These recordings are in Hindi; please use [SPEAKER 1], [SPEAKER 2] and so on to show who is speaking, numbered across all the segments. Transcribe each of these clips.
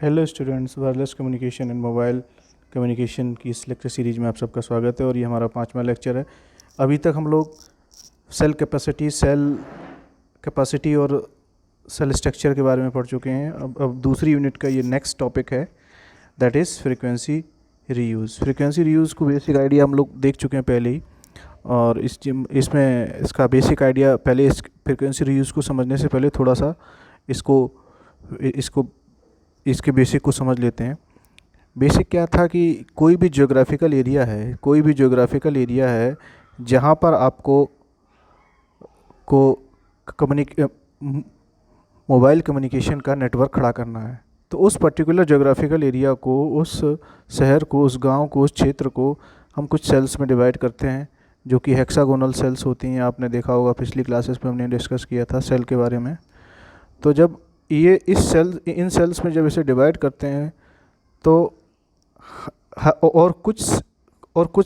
[SPEAKER 1] Hello students, wireless communication and mobile communication की इस लेक्चर सीरीज में आप सबका स्वागत है और ये हमारा 5वां लेक्चर है। अभी तक हम लोग सेल कैपेसिटी और सेल स्ट्रक्चर के बारे में पढ़ चुके हैं। अब दूसरी यूनिट का ये नेक्स्ट टॉपिक है, that is frequency reuse. Frequency reuse को बेसिक आइडिया हम लोग देख चुके हैं पहले ही, और इसमें इसका बेसिक आइडिया पहले इस फ्रीक्वेंसी रीयूज़ को समझने से पहले थोड़ा सा इसको इसको इसके बेसिक को समझ लेते हैं। बेसिक क्या था कि कोई भी ज्योग्राफिकल एरिया है जहाँ पर आपको को मोबाइल कम्युनिकेशन का नेटवर्क खड़ा करना है, तो उस पर्टिकुलर ज्योग्राफिकल एरिया को, उस शहर को, उस गांव को, उस क्षेत्र को हम कुछ सेल्स में डिवाइड करते हैं, जो कि हेक्सागोनल सेल्स होती हैं। आपने देखा होगा, पिछली क्लासेस में हमने डिस्कस किया था सेल के बारे में। तो जब ये इन सेल्स में जब इसे डिवाइड करते हैं तो और कुछ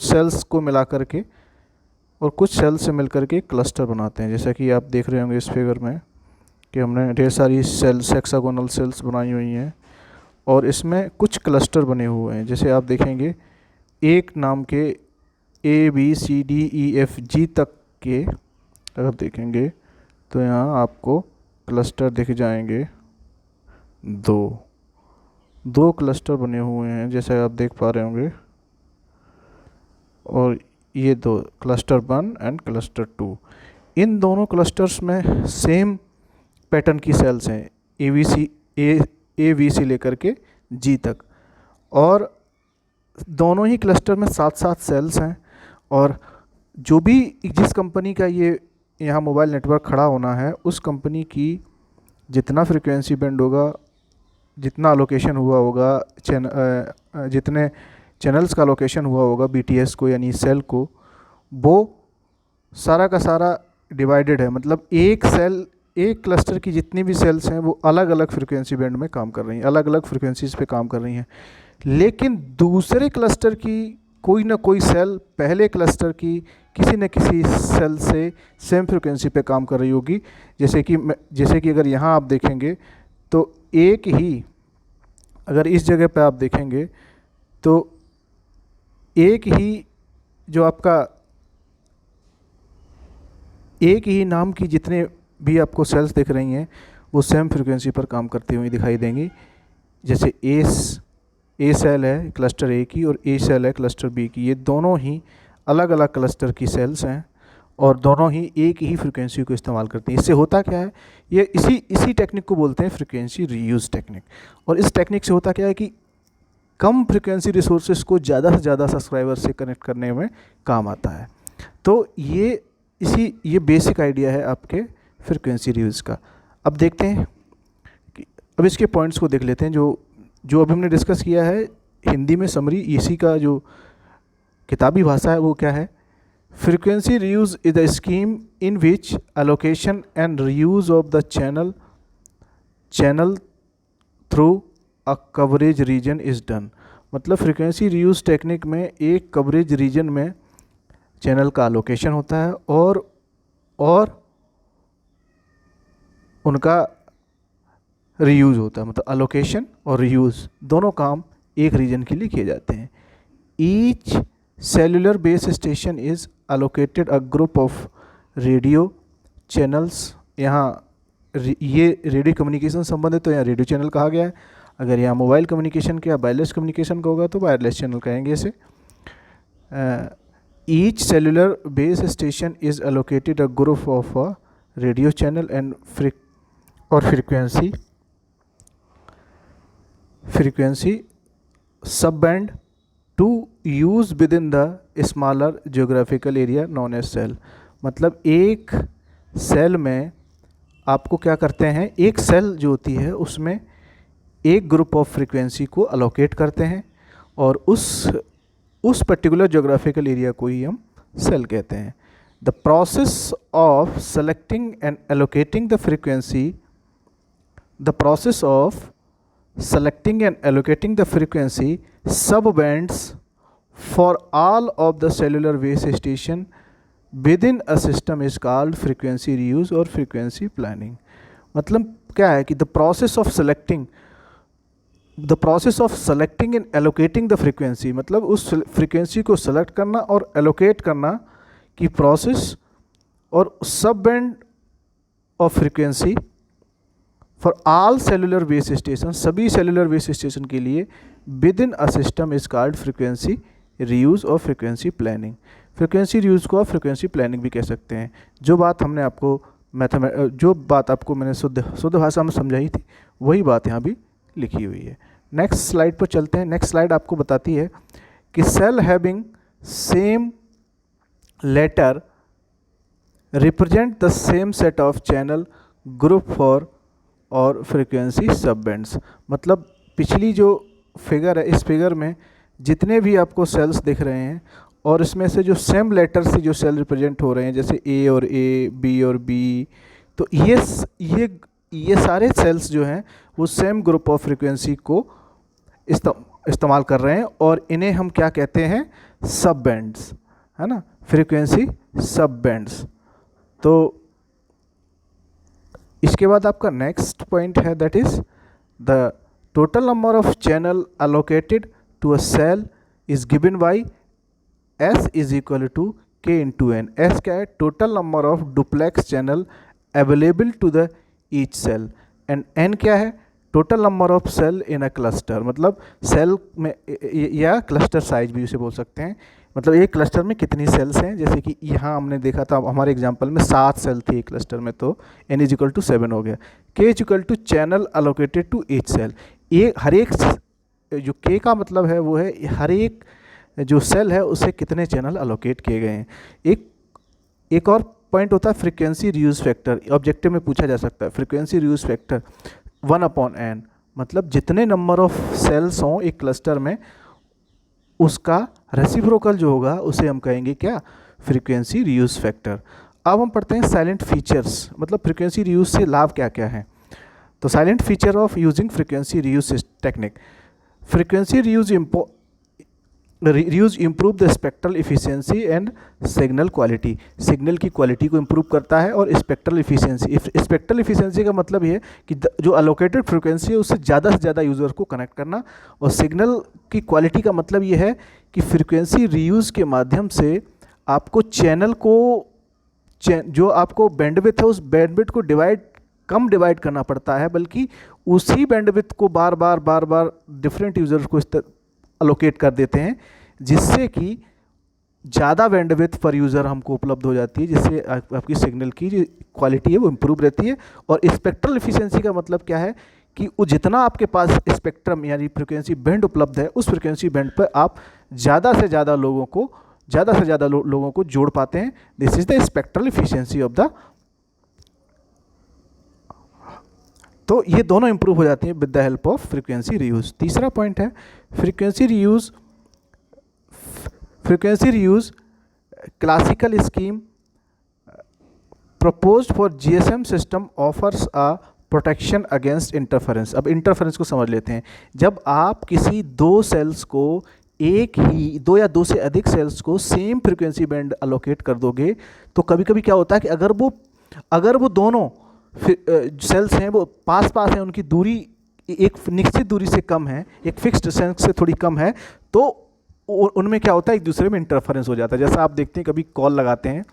[SPEAKER 1] सेल्स को मिला करके और कुछ सेल्स से मिलकर के क्लस्टर बनाते हैं। जैसा कि आप देख रहे होंगे इस फिगर में कि हमने ढेर सारी सेल्स, हेक्सागोनल सेल्स बनाई हुई हैं और इसमें कुछ क्लस्टर बने हुए हैं। जैसे आप देखेंगे एक नाम के ABCDEFG तक के अगर देखेंगे तो यहाँ आपको क्लस्टर दिख जाएंगे। दो क्लस्टर बने हुए हैं जैसे आप देख पा रहे होंगे, और ये दो क्लस्टर 1 एंड क्लस्टर 2। इन दोनों क्लस्टर्स में सेम पैटर्न की सेल्स हैं, A B C लेकर के G तक, और दोनों ही क्लस्टर में 7 सेल्स हैं। और जिस कंपनी का ये यहाँ मोबाइल नेटवर्क खड़ा होना है, उस कंपनी की जितना फ्रीक्वेंसी बैंड होगा, जितना अलोकेशन हुआ होगा, जितने चैनल्स का अलोकेशन हुआ होगा BTS को यानी सेल को, वो सारा का सारा डिवाइडेड है। मतलब एक क्लस्टर की जितनी भी सेल्स हैं वो अलग अलग फ्रीक्वेंसी बैंड में काम कर रही हैं, अलग अलग फ्रीक्वेंसीज़ पे काम कर रही हैं। लेकिन दूसरे क्लस्टर की कोई ना कोई सेल पहले क्लस्टर की किसी न किसी सेल से सेम फ्रीक्वेंसी पे काम कर रही होगी। जैसे कि अगर यहाँ आप देखेंगे तो अगर इस जगह पे आप देखेंगे तो एक ही नाम की जितने भी आपको सेल्स दिख रही हैं वो सेम फ्रीक्वेंसी पर काम करती हुई दिखाई देंगी। जैसे ए सेल है क्लस्टर A की और A सेल है क्लस्टर B की। ये दोनों ही अलग अलग क्लस्टर की सेल्स हैं और दोनों ही एक ही फ्रीक्वेंसी को इस्तेमाल करती हैं। इससे होता क्या है, ये इसी टेक्निक को बोलते हैं फ्रीक्वेंसी रीयूज़ टेक्निक। और इस टेक्निक से होता क्या है कि कम फ्रीक्वेंसी रिसोर्सेज को ज़्यादा से ज़्यादा सब्सक्राइबर से कनेक्ट करने में काम आता है। तो ये बेसिक आइडिया है आपके फ्रीक्वेंसी रीयूज़ का। अब देखते हैं कि अब इसके पॉइंट्स को देख लेते हैं जो अभी हमने डिस्कस किया है हिंदी में समरी। इसी का जो किताबी भाषा है वो क्या है, frequency reuse is the scheme in which allocation and reuse of the channel through a coverage region is done. मतलब फ्रीक्वेंसी रीयूज़ टेक्निक में एक कवरेज रीजन में चैनल का एलोकेशन होता है और उनका रीयूज़ होता है। मतलब एलोकेशन और रीयूज़ दोनों काम एक रीजन के लिए किए जाते हैं। Each cellular base station is allocated a group of radio channels. यहाँ ये रेडियो कम्युनिकेशन संबंध है तो यहाँ रेडियो चैनल कहा गया है। अगर यहाँ मोबाइल कम्युनिकेशन का वायरलेस कम्युनिकेशन का होगा तो वायरलेस चैनल कहेंगे इसे। Each cellular base station is allocated a group of a radio channel and frequency subband to use within the smaller geographical area known as cell। मतलब एक सेल में आपको क्या करते हैं, एक सेल जो होती है उसमें एक ग्रुप ऑफ फ्रीक्वेंसी को अलोकेट करते हैं और उस पर्टिकुलर ज्योग्राफिकल एरिया को ही हम सेल कहते हैं। The process of selecting and allocating the frequency subbands for all of the cellular base station within a system is called frequency reuse और frequency planning। मतलब क्या है कि the process of selecting the process of selecting and allocating the frequency, मतलब उस फ्रीक्वेंसी को सेलेक्ट करना और एलोकेट करना की प्रोसेस, और सब band of frequency for all cellular base station, सभी सेलुलर बेस स्टेशन के लिए with in a system is called frequency reuse और फ्रीक्वेंसी प्लानिंग। फ्रीक्वेंसी रीयूज को आप फ्रीक्वेंसी प्लानिंग भी कह सकते हैं। जो बात हमने आपको जो बात आपको मैंने शुद्ध भाषा में समझाई थी वही बात यहाँ भी लिखी हुई है। नेक्स्ट स्लाइड पर चलते हैं। नेक्स्ट स्लाइड आपको बताती है कि cell having same letter represent the same set of channel group for और फ्रीक्वेंसी सब बैंड्स। मतलब पिछली जो फिगर है, इस फिगर में जितने भी आपको सेल्स दिख रहे हैं और इसमें से जो सेम लेटर से जो सेल रिप्रेजेंट हो रहे हैं, जैसे ए और ए, बी और बी, तो ये सारे सेल्स जो हैं वो सेम ग्रुप ऑफ फ्रीक्वेंसी को इस्तेमाल कर रहे हैं और इन्हें हम क्या कहते हैं, सब बैंड्स, है ना, फ्रीक्वेंसी सब बैंड्स। तो इसके बाद आपका नेक्स्ट पॉइंट है, that is the total number of channel allocated to a cell is given by S is equal to K into N. S क्या है, total number of duplex channel available to the each cell, and N क्या है, total number of cell in a cluster, मतलब सेल में या क्लस्टर साइज भी उसे बोल सकते हैं, मतलब एक क्लस्टर में कितनी सेल्स हैं। जैसे कि यहाँ हमने देखा था हमारे एग्जांपल में 7 सेल थी एक क्लस्टर में, तो n इज इक्वल टू 7 हो गया। K is equal to channel allocated to each cell, हर एक जो K का मतलब है वो है हर एक जो सेल है उसे कितने चैनल अलोकेट किए गए हैं। एक और पॉइंट होता है फ्रीक्वेंसी रीयूज फैक्टर, ऑब्जेक्टिव में पूछा जा सकता है। फ्रीक्वेंसी रीयूज फैक्टर 1/n, मतलब जितने नंबर ऑफ सेल्स हों एक क्लस्टर में उसका रेसिप्रोकल जो होगा उसे हम कहेंगे क्या, फ्रीक्वेंसी रीयूज फैक्टर। अब हम पढ़ते हैं साइलेंट फीचर्स, मतलब फ्रीक्वेंसी रीयूज से लाभ क्या क्या है। तो silent feature of using frequency reuse technique, frequency reuse improve the spectral efficiency and signal quality, signal की क्वालिटी को इम्प्रूव करता है, और स्पेक्ट्रल इफिशियंसी, स्पेक्ट्रल इफिशियंसी का मतलब ये है कि जो अलोकेटेड फ्रीक्वेंसी है उससे ज़्यादा से ज़्यादा यूज़र को कनेक्ट करना, और सिग्नल की क्वालिटी का मतलब ये है कि फ्रीक्वेंसी रीयूज़ के माध्यम से आपको चैनल को जो आपको बैंडविड्थ है उस बैंडविड्थ को कम डिवाइड करना पड़ता है, बल्कि उसी बैंडविड्थ को बार बार डिफरेंट यूज़र्स को अलोकेट कर देते हैं, जिससे कि ज़्यादा बैंडविड्थ पर यूज़र हमको उपलब्ध हो जाती है, जिससे आपकी सिग्नल की जो क्वालिटी है वो इम्प्रूव रहती है। और स्पेक्ट्रल एफिशिएंसी का मतलब क्या है कि वो जितना आपके पास स्पेक्ट्रम यानी फ्रीक्वेंसी बैंड उपलब्ध है उस फ्रीक्वेंसी बैंड पर आप ज़्यादा से ज़्यादा लोगों को जोड़ पाते हैं। This is the spectral efficiency of the, तो ये दोनों इंप्रूव हो जाती हैं with the help of frequency reuse. तीसरा पॉइंट है frequency reuse classical scheme proposed for GSM system offers a protection against interference. अब इंटरफेरेंस को समझ लेते हैं। जब आप किसी दो सेल्स को दो या दो से अधिक सेल्स को सेम फ्रीक्वेंसी बैंड अलोकेट कर दोगे तो कभी कभी क्या होता है कि अगर वो दोनों सेल्स हैं वो पास हैं, उनकी दूरी एक निश्चित दूरी से कम है, एक फिक्स्ड डिस्टेंस से थोड़ी कम है, तो उनमें क्या होता है एक दूसरे में इंटरफेरेंस हो जाता है। जैसा आप देखते हैं कभी कॉल लगाते हैं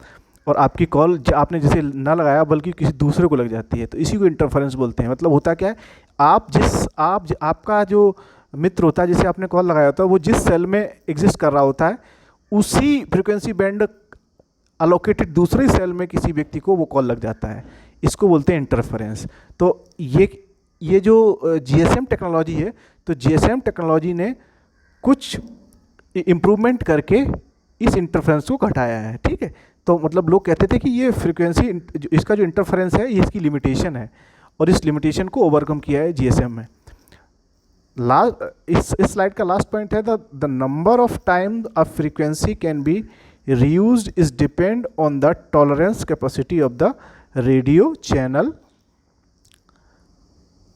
[SPEAKER 1] और आपकी कॉल आपने जैसे ना लगाया बल्कि किसी दूसरे को लग जाती है, तो इसी को इंटरफेरेंस बोलते हैं। मतलब होता क्या है, आपका जो मित्र होता है जिसे आपने कॉल लगाया होता है वो जिस सेल में एग्जिस्ट कर रहा होता है उसी फ्रीक्वेंसी बैंड अलोकेटेड दूसरे सेल में किसी व्यक्ति को वो कॉल लग जाता है, इसको बोलते हैं इंटरफेरेंस। तो ये जो जीएसएम टेक्नोलॉजी है, तो जीएसएम टेक्नोलॉजी ने कुछ इम्प्रूवमेंट करके इस इंटरफेरेंस को घटाया है। ठीक है, तो मतलब लोग कहते थे कि ये फ्रीक्वेंसी इसका जो इंटरफेरेंस है ये इसकी लिमिटेशन है, और इस लिमिटेशन को ओवरकम किया है जीएसएम में। इस स्लाइड का लास्ट पॉइंट है the number of time a frequency can be reused is depend on the tolerance capacity of the radio channel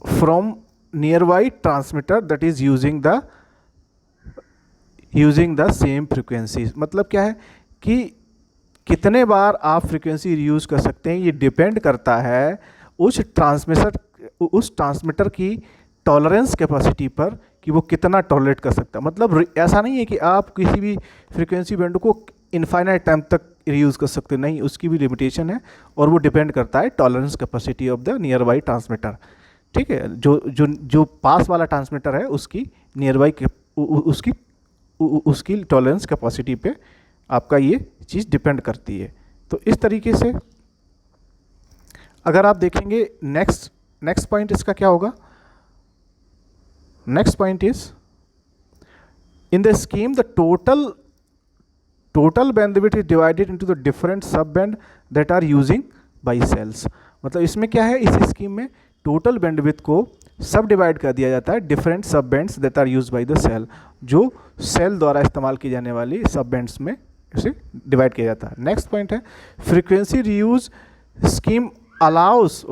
[SPEAKER 1] from nearby transmitter that is using the same frequencies। मतलब क्या है कि कितने बार आप फ्रीक्वेंसी रीयूज़ कर सकते हैं, ये डिपेंड करता है उस ट्रांसमीटर की टॉलरेंस कैपेसिटी पर कि वो कितना टॉलरेट कर सकता है। मतलब ऐसा नहीं है कि आप किसी भी फ्रीक्वेंसी बैंड को इनफाइनाइट टाइम तक रीयूज़ कर सकते, नहीं, उसकी भी लिमिटेशन है और वो डिपेंड करता है tolerance capacity of the near by transmitter. ठीक है, जो पास वाला ट्रांसमीटर है उसकी नियर बाई उसकी टॉलरेंस कैपेसिटी पे आपका ये चीज़ डिपेंड करती है। तो इस तरीके से अगर आप देखेंगे नेक्स्ट पॉइंट इसका क्या होगा, next point is in the scheme the total bandwidth is divided into the different sub band that are using by cells. मतलब इसमें क्या है, इस स्कीम में टोटल बैंडविड्थ को सब डिवाइड कर दिया जाता है different sub bands that are use by the cell, जो सेल द्वारा इस्तेमाल की जाने वाली सब बैंड्स में इसे डिवाइड किया जाता है। नेक्स्ट पॉइंट है frequency reuse scheme allows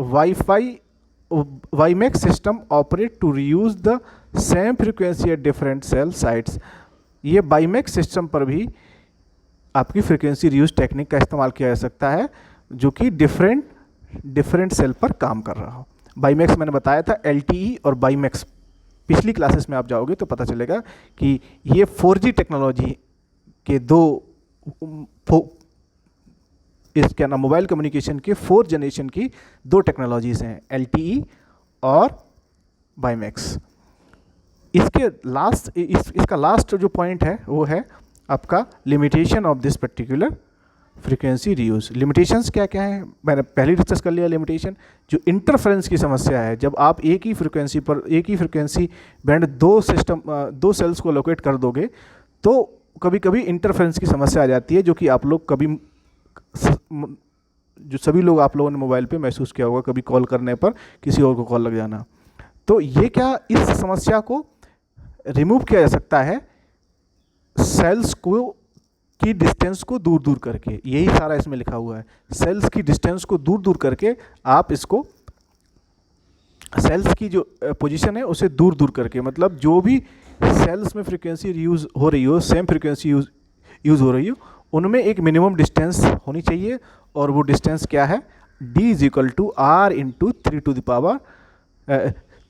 [SPEAKER 1] WiMAX system operate to reuse the same frequency at different cell sites. ये वाईमैक्स सिस्टम पर भी आपकी फ्रीक्वेंसी रीयूज टेक्निक का इस्तेमाल किया जा सकता है जो कि डिफरेंट सेल पर काम कर रहा हो। वाईमैक्स मैंने बताया था, LTE और वाईमैक्स पिछली क्लासेस में आप जाओगे तो पता चलेगा कि ये 4G टेक्नोलॉजी के इसके नाम मोबाइल कम्युनिकेशन के 4 जनरेशन की 2 टेक्नोलॉजीज़ हैं, LTE और वाईमैक्स। इसका लास्ट जो पॉइंट है वो है आपका limitation of this particular frequency reuse. Limitations क्या क्या है मैंने पहले डिस्कस कर लिया। लिमिटेशन जो इंटरफेरेंस की समस्या है, जब आप एक ही फ्रीक्वेंसी बैंड दो सेल्स को लोकेट कर दोगे तो कभी कभी इंटरफेरेंस की समस्या आ जाती है, जो कि आप लोग सभी लोग आप लोगों ने मोबाइल पे महसूस किया होगा, कभी कॉल करने पर किसी और को कॉल लग जाना। तो ये क्या, इस समस्या को रिमूव किया जा सकता है सेल्स की डिस्टेंस को दूर दूर करके। यही सारा इसमें लिखा हुआ है, सेल्स की डिस्टेंस को दूर दूर करके आप इसको, सेल्स की जो पोजीशन है उसे दूर दूर करके, मतलब जो भी सेल्स में फ्रीक्वेंसी यूज़ हो रही हो, सेम फ्रीक्वेंसी यूज़ हो रही हो, उनमें एक मिनिमम डिस्टेंस होनी चाहिए। और वो डिस्टेंस क्या है, D is equal to R into 3 to the power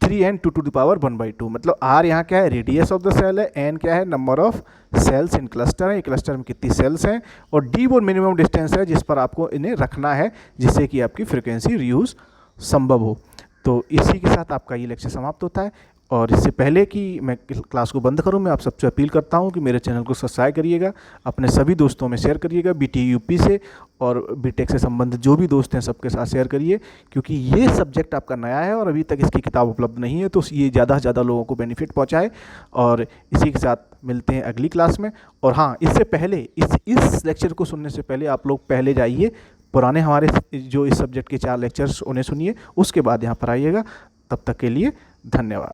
[SPEAKER 1] 3n 2 to the power 1/2। मतलब R यहाँ क्या है, रेडियस ऑफ द सेल है, n क्या है, number of cells in cluster है, क्लस्टर में कितनी सेल्स हैं, और D वो मिनिमम डिस्टेंस है जिस पर आपको इन्हें रखना है जिससे कि आपकी फ्रीक्वेंसी रीयूज़ संभव हो। तो इसी के साथ आपका ये लेक्चर समाप्त होता है। और इससे पहले कि मैं क्लास को बंद करूं, मैं आप सबसे अपील करता हूं कि मेरे चैनल को सब्सक्राइब करिएगा, अपने सभी दोस्तों में शेयर करिएगा, BTE UP से और BTech से संबंधित जो भी दोस्त हैं सबके साथ शेयर करिए, क्योंकि ये सब्जेक्ट आपका नया है और अभी तक इसकी किताब उपलब्ध नहीं है, तो ये ज़्यादा से ज़्यादा लोगों को बेनिफिट पहुँचाए। और इसी के साथ मिलते हैं अगली क्लास में। और हाँ, इससे पहले इस लेक्चर को सुनने से पहले आप लोग पहले जाइए पुराने हमारे जो इस सब्जेक्ट के 4 लेक्चर्स उन्हें सुनिए, उसके बाद यहाँ पर आइएगा। तब तक के लिए धन्यवाद।